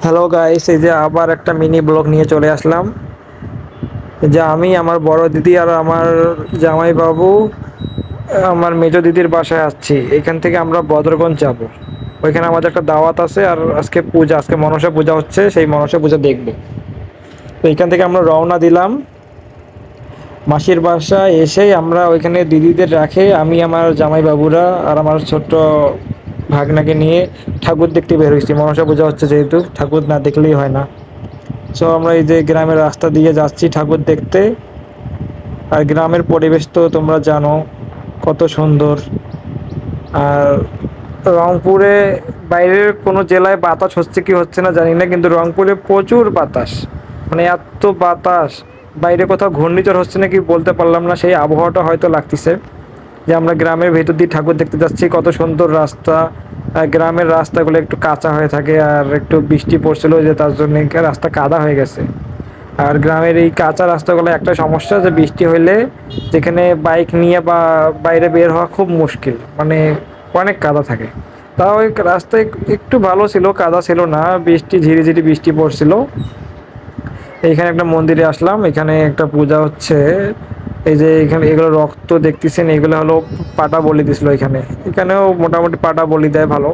Hello guys, এই যে আবার একটা মিনি ব্লগ নিয়ে চলে আসলাম। যে আমি আমার বড় দিদি আর আমার জামাই বাবু আমার মেজো দিদির বাসায় আসছি। এখান থেকে আমরা বদরগঞ্জ যাব। ওইখানে আমাদের একটা দাওয়াত আছে, আর আজকে পূজা, আজকে মনসা পূজা হচ্ছে, সেই মনসা পূজা দেখব। তো এখান থেকে আমরা রওনা দিলাম। মাসির বাসায় এসেই আমরা ওইখানে দিদিদের রাখে আমি আমার জামাই বাবুরা আর আমার ছোট্ট ভাগনাকে নিয়ে ঠাকুর দেখতে বের হয়েছি। মনসা পূজা হচ্ছে যেহেতু, ঠাকুর না দেখলেই হয় না। সো আমরা এই যে গ্রামের রাস্তা দিয়ে যাচ্ছি ঠাকুর দেখতে। আর গ্রামের পরিবেশ তো তোমরা জানো কত সুন্দর। আর রংপুরে, বাইরের কোনো জেলায় বাতাস হচ্ছে কি হচ্ছে না জানি না, কিন্তু রংপুরে প্রচুর বাতাস। মানে এত বাতাস, বাইরে কোথাও ঘূর্ণিঝড় হচ্ছে নাকি বলতে পারলাম না, সেই আবহাওয়াটা হয়তো লাগতেছে। যে আমরা গ্রামের ভেতর দিয়ে ঠাকুর দেখতে যাচ্ছি, কত সুন্দর রাস্তা। আর গ্রামের রাস্তাগুলো একটু কাঁচা হয়ে থাকে, আর একটু বৃষ্টি পড়ছিল যে তার জন্য রাস্তা কাদা হয়ে গেছে। আর গ্রামের এই কাঁচা রাস্তাগুলো একটা সমস্যা, যে বৃষ্টি হইলে যেখানে বাইক নিয়ে বা বাইরে বের হওয়া খুব মুশকিল, মানে অনেক কাদা থাকে। তাও ওই রাস্তায় একটু ভালো ছিল, কাদা ছিল না, বৃষ্টি ঝিরিঝিরি বৃষ্টি পড়ছিল। এইখানে একটা মন্দিরে আসলাম, এখানে একটা পূজা হচ্ছে। এই যে এখানে এগুলো রক্ত দেখতেছেন, এগুলো হলো পাটা বলি দিছিল এখানে। এখানেও মোটামুটি পাটা বলি দেয় ভালো।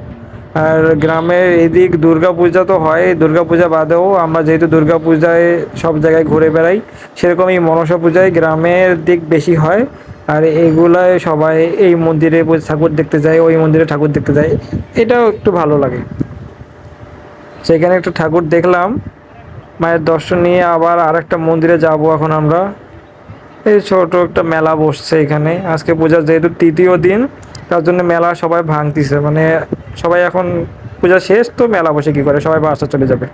আর গ্রামের এদিক দুর্গা পূজা তো হয়, দুর্গা পূজা বাদেও আমরা যেহেতু দুর্গা পূজায় সব জায়গায় ঘুরে বেড়াই, সেরকম এই মনসা পূজায় গ্রামের দিক বেশি হয়। আর এগুলায় সবাই এই মন্দিরে ঠাকুর দেখতে যায়, ওই মন্দিরে ঠাকুর দেখতে যায়। এটাও একটু ভালো লাগে। সেখানে একটু ঠাকুর দেখলাম, মায়ের দর্শন নিয়ে আবার আরেকটা মন্দিরে যাব এখন আমরা। এই ছোট একটা মেলা বসছে এখানে, আজকে পূজার যেহেতু তৃতীয় দিন, তার জন্য মেলা সবাই ভাঙতিছে। মানে সবাই এখন পূজা শেষ তো মেলা বসে কি করে, সবাই বাসা চলে যাবে।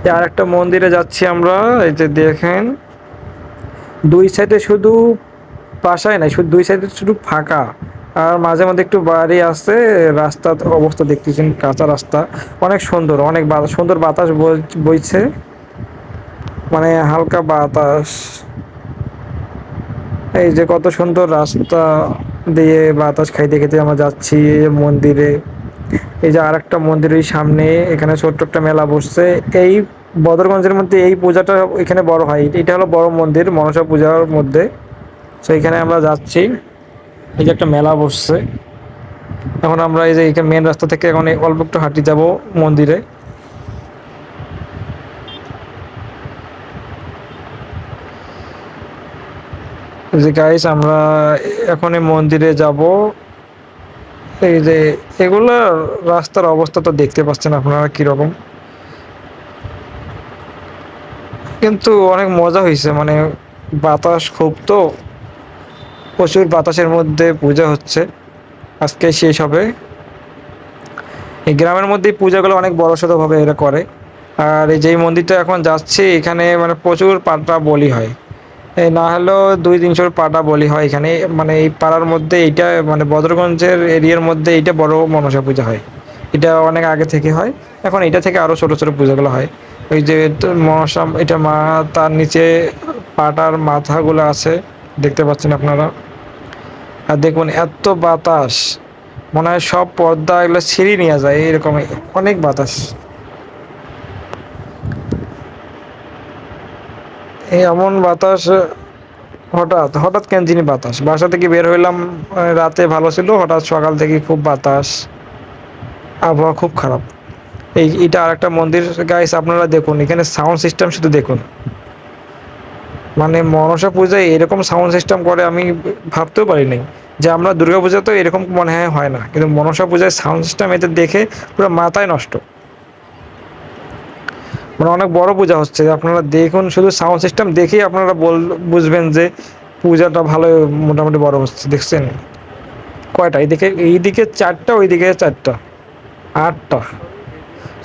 এই আরেকটা মন্দিরে যাচ্ছি আমরা। এই যে দেখেন, দুই সাইডে শুধু বাসায় নাই, শুধু দুই সাইডে শুধু ফাঁকা। আর মাঝে মধ্যে একটু বাড়ি আছে। রাস্তার অবস্থা দেখতেছেন, কাঁচা রাস্তা। অনেক সুন্দর, অনেক সুন্দর বাতাস বইছে, মানে হালকা বাতাস। এই যে কত সুন্দর রাস্তা দিয়ে বাতাস খাইতে খেতে আমরা যাচ্ছি এই যে মন্দিরে। এই যে আরেকটা মন্দিরের সামনে এখানে ছোট্ট একটা মেলা বসছে। এই বদরগঞ্জের মধ্যে এই পূজাটা এখানে বড় হয়, এটা হলো বড় মন্দির মনসা পূজার মধ্যে। তো এখানে আমরা যাচ্ছি, এই যে একটা মেলা বসছে। এখন আমরা এই যে এখানে মেন রাস্তা থেকে এখন অল্প একটু হাঁটি যাব মন্দিরে। যে গাইস, আমরা এখন এই মন্দিরে যাব। এই যে এগুলা রাস্তার অবস্থা তো দেখতে পাচ্ছেন আপনারা কিরকম, কিন্তু অনেক মজা হয়েছে। মানে বাতাস খুব, তো প্রচুর বাতাসের মধ্যে পূজা হচ্ছে, আজকে শেষ হবে। এই গ্রামের মধ্যে পূজাগুলো অনেক বড়সড় ভাবে এরা করে। আর এই যে মন্দিরটা এখন যাচ্ছে, এখানে মানে প্রচুর পাটা বলি হয়। এই না হলেও 200-300 পাটা বলি হয় এখানে। মানে এই পাড়ার মধ্যে এইটা, মানে বদরগঞ্জের এরিয়ার মধ্যে এইটা বড় মনসা পূজা হয়। এটা অনেক আগে থেকে হয়, এখন এটা থেকে আরো ছোট ছোট পূজাগুলো হয়। ওই যে মনসা, এটা মা, তার নিচে পাটার মাথাগুলো আছে, দেখতে পাচ্ছেন আপনারা। আর দেখুন এত বাতাস, মনে হয় সব পর্দা এগুলো ছিঁড়ে নিয়ে যায়, এরকম অনেক বাতাস। এই এমন বাতাস, হঠাৎ হঠাৎ কেন জানি বাতাস। বাসা থেকে বের হইলাম, রাতে ভালো ছিল, হঠাৎ সকাল থেকে খুব বাতাস, আবহাওয়া খুব খারাপ। এটা আরেকটা মন্দির গাইস, আপনারা দেখুন এখানে সাউন্ড সিস্টেম শুধু দেখুন। মানে মনসা পূজায় এরকম সাউন্ড সিস্টেম করে আমি ভাবতেও পারি নাই। যে আমরা দুর্গা পূজা তো এরকম মনে হয় না, কিন্তু মনসা পূজায় সাউন্ড সিস্টেম এতে দেখে পুরো মাথায় নষ্ট। মানে অনেক বড় পূজা হচ্ছে, আপনারা দেখুন, শুধু সাউন্ড সিস্টেম দেখেই আপনারা বুঝবেন যে পূজাটা ভালো, মোটামুটি বড় হচ্ছে। দেখছেন কয়টা, এইদিকে 4টা, ওইদিকে 4টা, 8টা।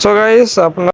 সো গাইস, আপনার